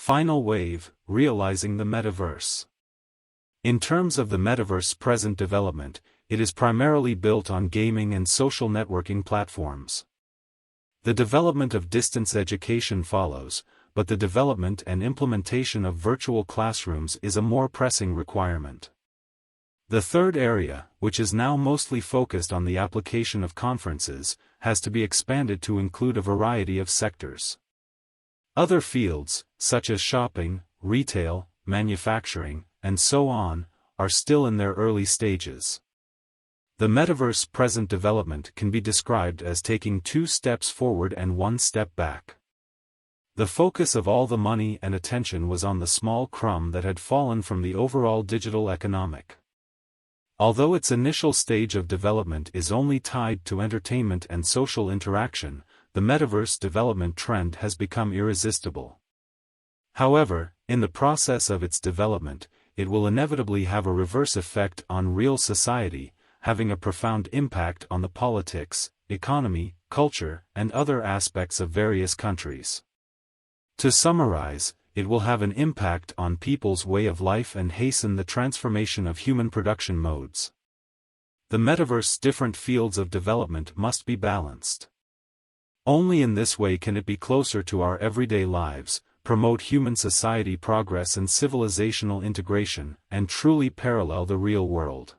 Final wave, realizing the metaverse. In terms of the metaverse's present development, it is primarily built on gaming and social networking platforms. The development of distance education follows, but the development and implementation of virtual classrooms is a more pressing requirement. The third area, which is now mostly focused on the application of conferences, has to be expanded to include a variety of sectors. Other fields, such as shopping, retail, manufacturing, and so on, are still in their early stages. The metaverse's present development can be described as taking 2 steps forward and 1 step back. The focus of all the money and attention was on the small crumb that had fallen from the overall digital economic. Although its initial stage of development is only tied to entertainment and social interaction, the metaverse development trend has become irresistible. However, in the process of its development, it will inevitably have a reverse effect on real society, having a profound impact on the politics, economy, culture, and other aspects of various countries. To summarize, it will have an impact on people's way of life and hasten the transformation of human production modes. The metaverse's different fields of development must be balanced. Only in this way can it be closer to our everyday lives, promote human society progress and civilizational integration, and truly parallel the real world.